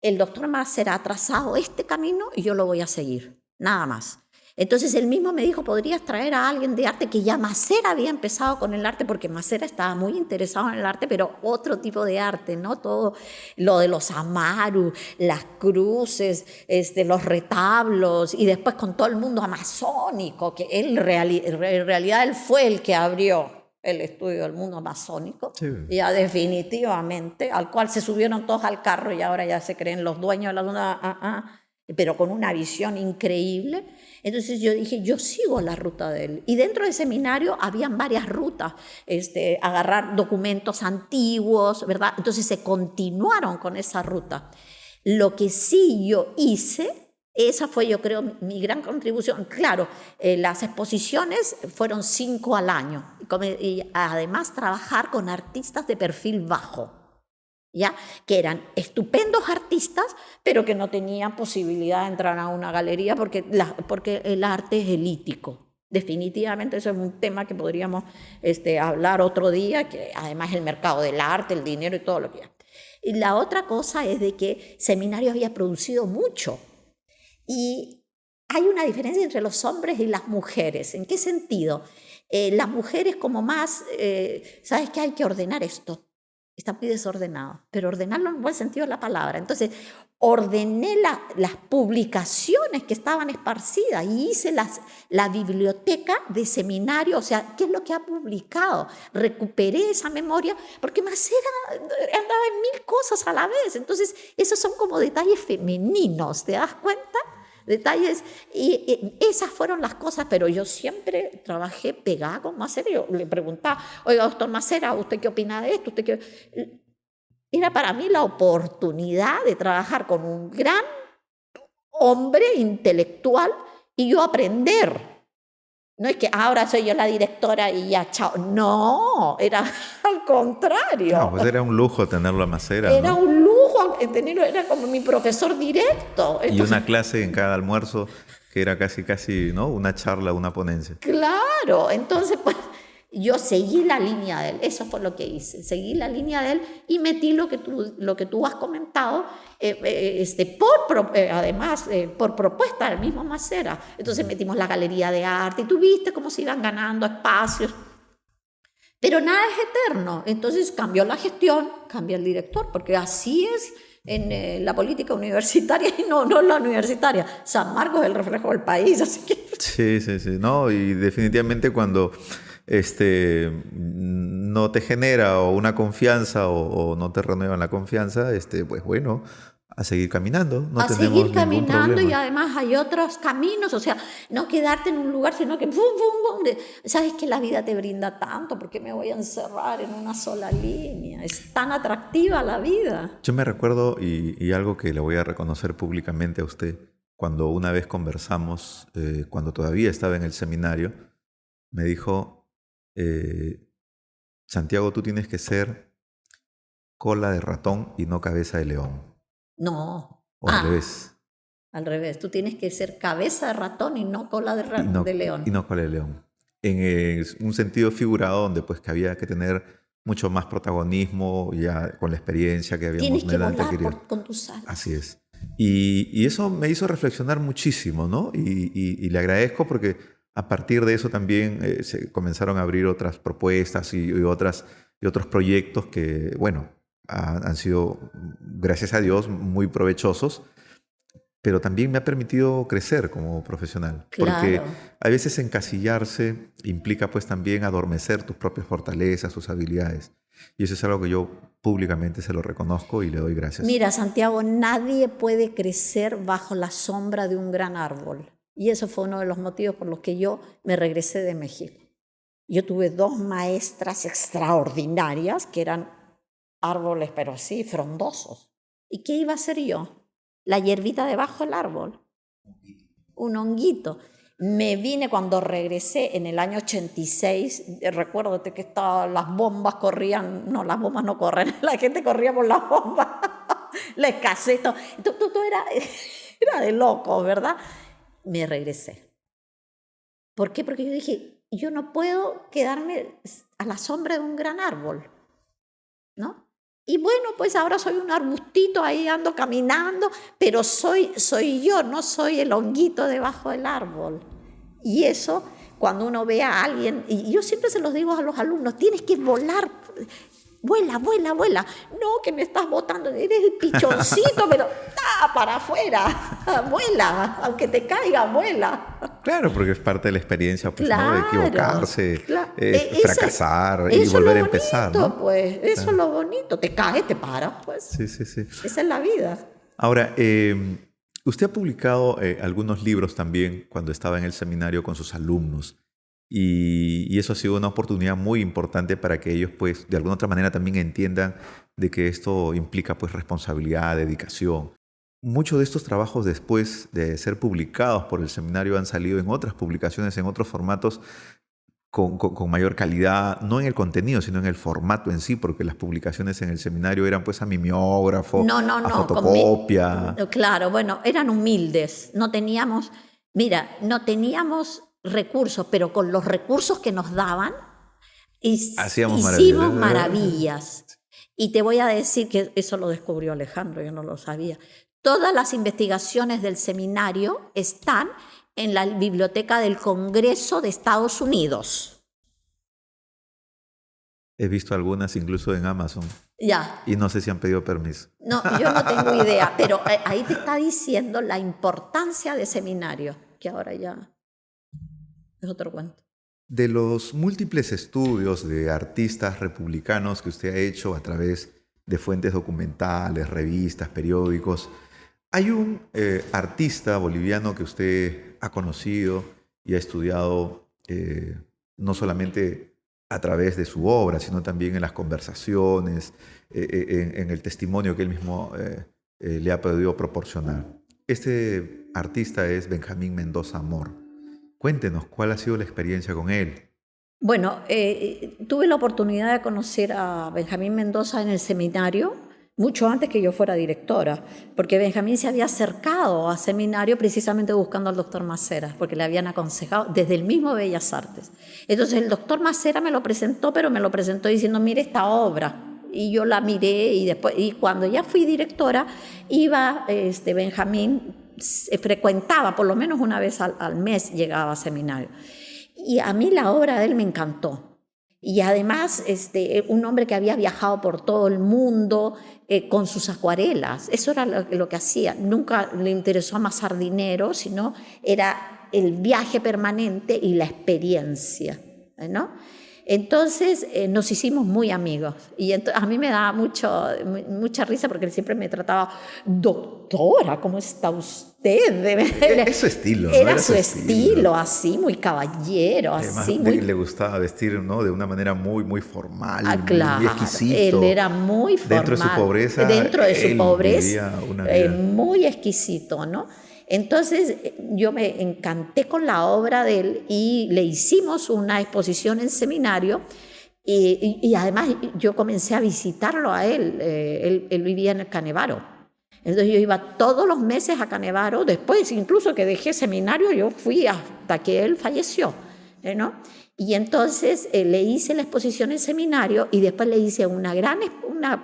el doctor Macera ha trazado este camino y yo lo voy a seguir, nada más. Entonces él mismo me dijo, podrías traer a alguien de arte, que ya Macera había empezado con el arte, porque Macera estaba muy interesado en el arte, pero otro tipo de arte, ¿no? Todo lo de los amaru, las cruces, los retablos, y después con todo el mundo amazónico, que él en realidad él fue el que abrió el estudio del mundo amazónico, sí. Ya definitivamente, al cual se subieron todos al carro y ahora ya se creen los dueños de la zona, pero con una visión increíble. Entonces yo dije, yo sigo la ruta de él. Y dentro del seminario habían varias rutas, agarrar documentos antiguos, ¿verdad? Entonces se continuaron con esa ruta. Lo que sí yo hice, esa fue, yo creo, mi gran contribución. Claro, las exposiciones fueron 5 al año. Y además trabajar con artistas de perfil bajo, ¿ya? Que eran estupendos artistas, pero que no tenían posibilidad de entrar a una galería porque el arte es elítico. Definitivamente eso es un tema que podríamos hablar otro día, que además el mercado del arte, el dinero y todo lo que hay. Y la otra cosa es de que Seminario había producido mucho. Y hay una diferencia entre los hombres y las mujeres. ¿En qué sentido? Las mujeres como más, ¿sabes qué? Hay que ordenar esto. está muy desordenado, pero ordenarlo en el buen sentido de la palabra. Entonces, ordené las publicaciones que estaban esparcidas y hice la biblioteca de seminario, o sea, ¿qué es lo que ha publicado? Recuperé esa memoria, porque Macera andaba en 1000 cosas a la vez. Entonces, esos son como detalles femeninos, ¿te das cuenta? Detalles, y esas fueron las cosas, pero yo siempre trabajé pegada con Macera. Yo le preguntaba, oiga, doctor Macera, ¿usted qué opina de esto? Era para mí la oportunidad de trabajar con un gran hombre intelectual y yo aprender. No es que ahora soy yo la directora y ya, chao. No, era al contrario. No, pues era un lujo tenerlo a Macera, Era ¿no? un lujo tenerlo, era como mi profesor directo. Y una clase en cada almuerzo que era casi, ¿no? Una charla, una ponencia. Claro, entonces pues yo seguí la línea de él, eso fue lo que hice, seguí la línea de él y metí lo que tú has comentado, además por propuesta del mismo Macera. Entonces metimos la galería de arte y tú viste cómo se iban ganando espacios. Pero nada es eterno, entonces cambió la gestión, cambia el director, porque así es en la política universitaria y no la universitaria. San Marcos es el reflejo del país, así que... Sí, no, y definitivamente cuando no te genera o una confianza o no te renuevan la confianza, pues bueno, a seguir caminando, no a tenemos seguir ningún caminando problema. y además hay otros caminos, o sea, no quedarte en un lugar, sino que ¡bum, bum, bum! Sabes que la vida te brinda tanto, ¿por qué me voy a encerrar en una sola línea? Es tan atractiva la vida. Yo me recuerdo, y algo que le voy a reconocer públicamente a usted, cuando una vez conversamos, cuando todavía estaba en el seminario, me dijo, Santiago, tú tienes que ser cola de ratón y no cabeza de león. No. O al revés. Al revés, tú tienes que ser cabeza de ratón y no cola de león. Y no cola de león. En un sentido figurado donde pues que había que tener mucho más protagonismo ya con la experiencia que habíamos tenido. Tienes que volar querido. con tus alas. Así es. Y eso me hizo reflexionar muchísimo, ¿no? Y le agradezco porque a partir de eso también se comenzaron a abrir otras propuestas y otros proyectos que, bueno, han sido, gracias a Dios, muy provechosos, pero también me ha permitido crecer como profesional. Claro. Porque a veces encasillarse implica pues también adormecer tus propias fortalezas, tus habilidades. Y eso es algo que yo públicamente se lo reconozco y le doy gracias. Mira, Santiago, nadie puede crecer bajo la sombra de un gran árbol. Y eso fue uno de los motivos por los que yo me regresé de México. Yo tuve 2 maestras extraordinarias que eran árboles, pero sí, frondosos. ¿Y qué iba a hacer yo? La hierbita debajo del árbol. Un honguito. Me vine cuando regresé en el año 86, recuérdate que las bombas corrían, no, las bombas no corren, la gente corría por las bombas, la escasez, todo era de locos, ¿verdad? Me regresé. ¿Por qué? Porque yo dije, yo no puedo quedarme a la sombra de un gran árbol, ¿no? Y bueno, pues ahora soy un arbustito, ahí ando caminando, pero soy yo, no soy el honguito debajo del árbol. Y eso, cuando uno ve a alguien, y yo siempre se los digo a los alumnos, tienes que volar, vuela. No, que me estás botando, eres el pichoncito, pero para afuera, vuela, aunque te caiga, vuela. Claro, porque es parte de la experiencia, pues, claro, ¿no? De equivocarse, claro. Fracasar y volver a empezar, bonito, ¿no? Pues, eso es lo bonito. Te caes, te paras, pues. Sí. Esa es la vida. Ahora, usted ha publicado algunos libros también cuando estaba en el seminario con sus alumnos y eso ha sido una oportunidad muy importante para que ellos, pues, de alguna otra manera también entiendan de que esto implica, pues, responsabilidad, dedicación. Muchos de estos trabajos después de ser publicados por el seminario han salido en otras publicaciones, en otros formatos con mayor calidad, no en el contenido, sino en el formato en sí, porque las publicaciones en el seminario eran pues a mimeógrafo, a fotocopia. Claro, bueno, eran humildes, no teníamos recursos, pero con los recursos que nos daban hicimos maravillas. Y te voy a decir que eso lo descubrió Alejandro, yo no lo sabía. Todas las investigaciones del seminario están en la Biblioteca del Congreso de Estados Unidos. He visto algunas incluso en Amazon. Ya. Y no sé si han pedido permiso. No, yo no tengo idea, pero ahí te está diciendo la importancia de seminarios, que ahora ya es otro cuento. De los múltiples estudios de artistas republicanos que usted ha hecho a través de fuentes documentales, revistas, periódicos, ¿hay un artista boliviano que usted ha conocido y ha estudiado no solamente a través de su obra, sino también en las conversaciones, en el testimonio que él mismo le ha podido proporcionar? Este artista es Benjamín Mendoza Amor. Cuéntenos, ¿cuál ha sido la experiencia con él? Bueno, tuve la oportunidad de conocer a Benjamín Mendoza en el seminario, mucho antes que yo fuera directora, porque Benjamín se había acercado a seminario precisamente buscando al doctor Macera, porque le habían aconsejado desde el mismo Bellas Artes. Entonces el doctor Macera me lo presentó, pero me lo presentó diciendo, mire esta obra. Y yo la miré y cuando ya fui directora, iba Benjamín, frecuentaba por lo menos una vez al mes, llegaba a seminario. Y a mí la obra de él me encantó. Y además, un hombre que había viajado por todo el mundo con sus acuarelas. Eso era lo que hacía. Nunca le interesó amasar dinero, sino era el viaje permanente y la experiencia, ¿no? Entonces nos hicimos muy amigos y a mí me daba mucha risa porque él siempre me trataba, doctora, ¿cómo está usted? Es su estilo, ¿no? Era su estilo, así, muy caballero, además, así. Le gustaba vestir, ¿no? De una manera muy, muy formal, claro, muy exquisito. Él era muy formal. Dentro de su pobreza, una vida muy exquisito, ¿no? Entonces yo me encanté con la obra de él y le hicimos una exposición en seminario y además yo comencé a visitarlo a él. Él vivía en el Canevaro. Entonces yo iba todos los meses a Canevaro, después incluso que dejé seminario yo fui hasta que él falleció, ¿no? Y entonces le hice la exposición en seminario y después le hice una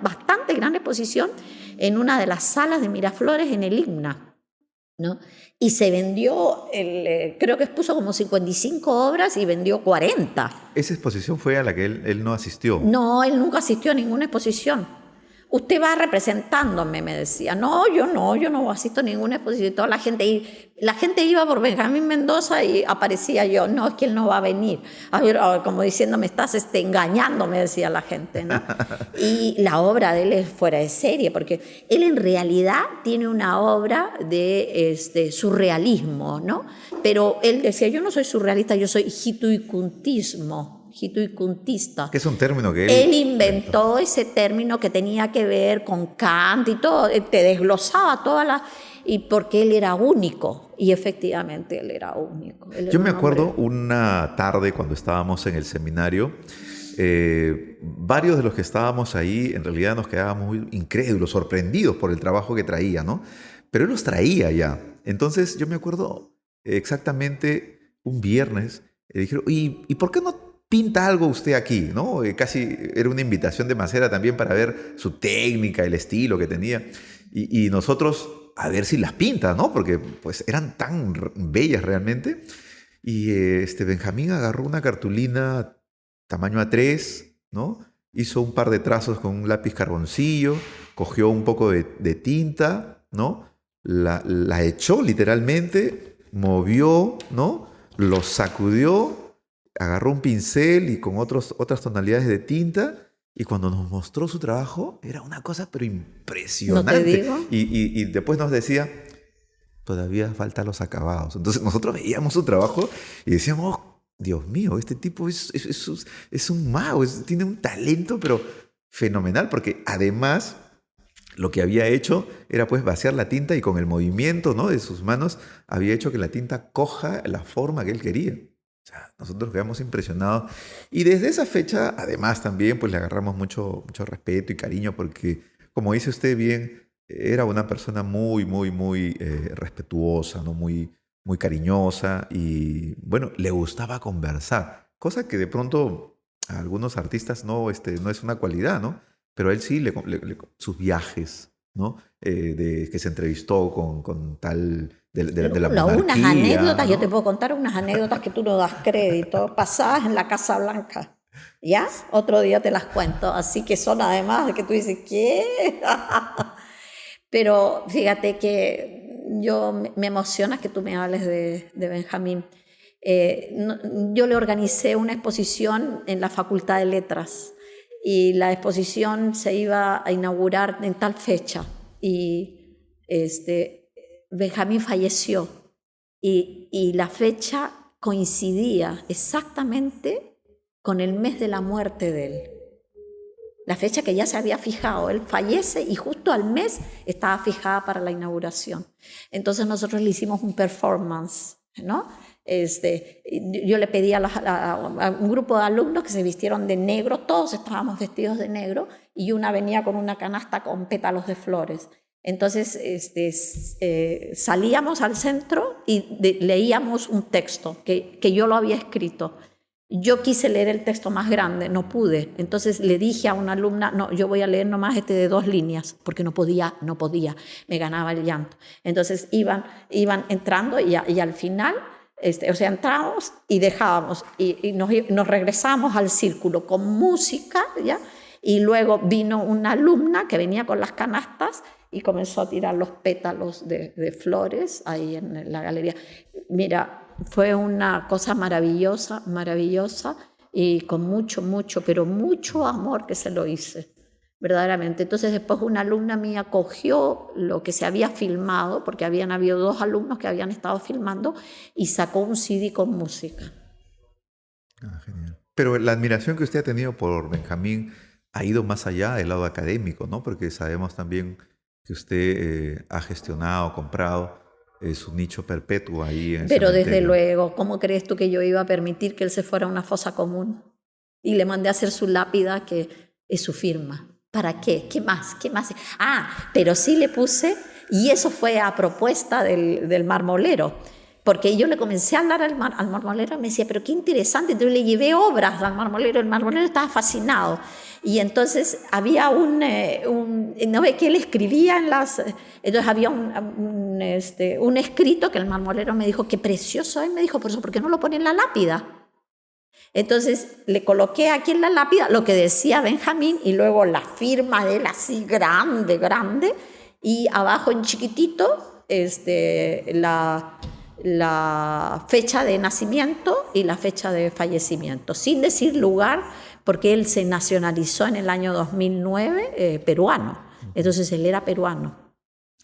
bastante gran exposición en una de las salas de Miraflores en el IGNA, ¿no? Y se vendió, creo que expuso como 55 obras y vendió 40. ¿Esa exposición fue a la que él no asistió? No, él nunca asistió a ninguna exposición. Usted va representándome, me decía. No asisto a ninguna exposición. Toda la gente iba por Benjamín Mendoza y aparecía yo. No, es que él no va a venir. A ver, como diciendo, me estás engañando, me decía la gente, ¿no? Y la obra de él es fuera de serie, porque él en realidad tiene una obra de surrealismo, ¿no? Pero él decía, yo no soy surrealista, yo soy hituicuntista. Que es un término que él inventó ese término que tenía que ver con Kant y todo, te desglosaba todas las... Y porque él era único, y efectivamente él era único. Yo me acuerdo una tarde cuando estábamos en el seminario, varios de los que estábamos ahí en realidad nos quedábamos muy incrédulos, sorprendidos por el trabajo que traía, ¿no? Pero él los traía ya. Entonces yo me acuerdo exactamente un viernes, le dijeron, ¿y por qué no pinta algo usted aquí? ¿No? Casi era una invitación de Macera también para ver su técnica, el estilo que tenía. Y nosotros a ver si las pinta, ¿no? Porque pues eran tan bellas realmente. Y Benjamín agarró una cartulina tamaño A3, ¿no? Hizo un par de trazos con un lápiz carboncillo, cogió un poco de tinta, ¿no? La echó literalmente, movió, ¿no? Lo sacudió, agarró un pincel y con otras tonalidades de tinta, y cuando nos mostró su trabajo era una cosa pero impresionante. ¿No te digo? Y después nos decía, todavía faltan los acabados. Entonces nosotros veíamos su trabajo y decíamos, oh, Dios mío, este tipo es un mago, tiene un talento pero fenomenal, porque además lo que había hecho era pues vaciar la tinta y con el movimiento, ¿no?, de sus manos había hecho que la tinta coja la forma que él quería. O sea, nosotros quedamos impresionados. Y desde esa fecha, además, también pues le agarramos mucho respeto y cariño porque, como dice usted bien, era una persona muy respetuosa, ¿no? Muy cariñosa y, bueno, le gustaba conversar. Cosa que de pronto a algunos artistas no es una cualidad, ¿no? Pero a él sí, sus viajes, ¿no? Que se entrevistó con tal... de la monarquía, unas anécdotas, ¿no? Yo te puedo contar unas anécdotas que tú no das crédito, pasadas en la Casa Blanca. ¿Ya? Otro día te las cuento. Así que son además de que tú dices, ¿qué? Pero fíjate que me emociona que tú me hables de Benjamín. Yo le organicé una exposición en la Facultad de Letras y la exposición se iba a inaugurar en tal fecha y Benjamín falleció y la fecha coincidía exactamente con el mes de la muerte de él. La fecha que ya se había fijado, él fallece y justo al mes estaba fijada para la inauguración. Entonces nosotros le hicimos un performance, ¿no? Yo le pedí a un grupo de alumnos que se vistieron de negro, todos estábamos vestidos de negro y una venía con una canasta con pétalos de flores. Entonces salíamos al centro y leíamos un texto que yo lo había escrito. Yo quise leer el texto más grande, no pude. Entonces le dije a una alumna, no, yo voy a leer nomás de 2 líneas, porque no podía, me ganaba el llanto. Entonces iban entrando y al final, entramos y dejábamos, y nos regresamos al círculo con música, ¿ya? Y luego vino una alumna que venía con las canastas y comenzó a tirar los pétalos de flores ahí en la galería. Mira, fue una cosa maravillosa, maravillosa y con mucho, pero mucho amor que se lo hice, verdaderamente. Entonces después una alumna mía cogió lo que se había filmado, porque habían habido 2 alumnos que habían estado filmando, y sacó un CD con música. Ah, genial. Pero la admiración que usted ha tenido por Benjamín ha ido más allá del lado académico, ¿no? Porque sabemos también que usted ha gestionado, comprado su nicho perpetuo ahí en el Pero cementerio. desde luego, ¿cómo crees tú que yo iba a permitir que él se fuera a una fosa común? Y le mandé a hacer su lápida, que es su firma. ¿Para qué? ¿Qué más? ¿Qué más? Ah, pero sí le puse, y eso fue a propuesta del marmolero, porque yo le comencé a hablar al marmolero y me decía, pero qué interesante. Entonces le llevé obras al marmolero, el marmolero estaba fascinado. Y entonces había no ve que él escribía en las... Entonces había un escrito que el marmolero me dijo, qué precioso es, me dijo, por eso, ¿por qué no lo pone en la lápida? Entonces le coloqué aquí en la lápida lo que decía Benjamín y luego la firma de él así grande, y abajo en chiquitito la fecha de nacimiento y la fecha de fallecimiento, sin decir lugar, porque él se nacionalizó en el año 2009 peruano. Entonces él era peruano.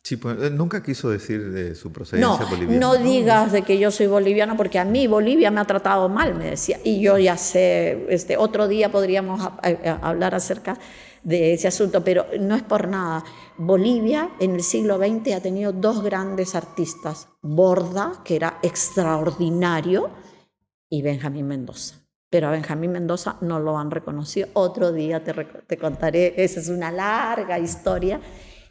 Sí, pues él nunca quiso decir de su procedencia boliviana. No digas de que yo soy boliviano, porque a mí Bolivia me ha tratado mal, me decía. Y yo ya sé, otro día podríamos hablar acerca de ese asunto, pero no es por nada. Bolivia en el siglo XX ha tenido 2 grandes artistas, Borda, que era extraordinario, y Benjamín Mendoza. Pero a Benjamín Mendoza no lo han reconocido. Otro día te contaré, esa es una larga historia.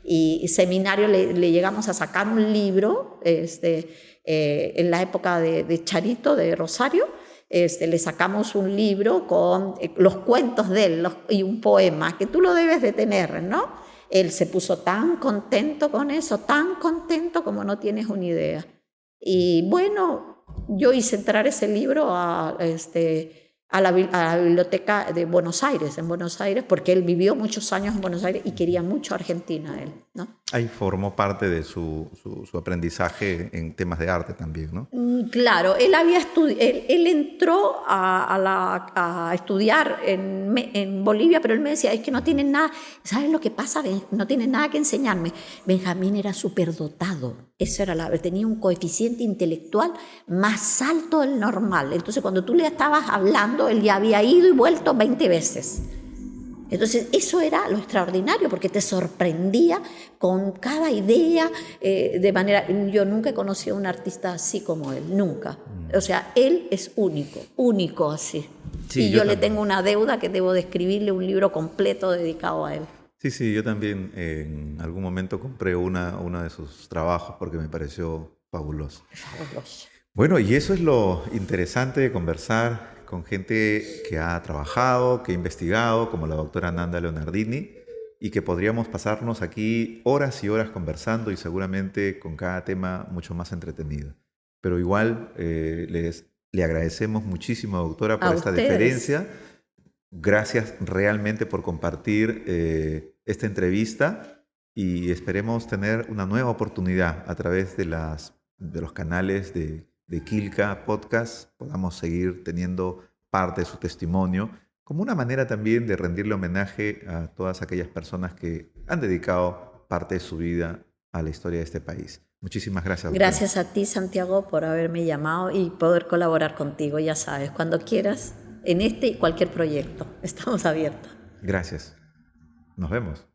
Y seminario le llegamos a sacar un libro en la época de Charito, de Rosario. Le sacamos un libro con los cuentos de él y un poema, que tú lo debes de tener, ¿no? Él se puso tan contento con eso, tan contento como no tienes una idea. Y bueno, yo hice entrar ese libro a la biblioteca de Buenos Aires, en Buenos Aires, porque él vivió muchos años en Buenos Aires y quería mucho a Argentina, él, ¿no? Ahí formó parte de su aprendizaje en temas de arte también, ¿no? Claro, él entró a estudiar en Bolivia, pero él me decía, es que no tienen nada, ¿sabes lo que pasa? No tienen nada que enseñarme. Benjamín era superdotado, tenía un coeficiente intelectual más alto del normal. Entonces cuando tú le estabas hablando, él ya había ido y vuelto 20 veces. Entonces eso era lo extraordinario, porque te sorprendía con cada idea de manera... Yo nunca he conocido a un artista así como él, nunca. O sea, él es único así. Sí, y yo le tengo una deuda que debo de escribirle un libro completo dedicado a él. Sí, yo también en algún momento compré uno de sus trabajos porque me pareció fabuloso. Fabuloso. Bueno, y eso es lo interesante de conversar con gente que ha trabajado, que ha investigado, como la doctora Nanda Leonardini, y que podríamos pasarnos aquí horas y horas conversando y seguramente con cada tema mucho más entretenido. Pero igual le agradecemos muchísimo, doctora, por esta deferencia Gracias realmente por compartir esta entrevista y esperemos tener una nueva oportunidad a través de los canales de Quilca Podcast, podamos seguir teniendo parte de su testimonio, como una manera también de rendirle homenaje a todas aquellas personas que han dedicado parte de su vida a la historia de este país. Muchísimas gracias. Doctora. Gracias a ti, Santiago, por haberme llamado y poder colaborar contigo. Ya sabes, cuando quieras, en este y cualquier proyecto, estamos abiertos. Gracias. Nos vemos.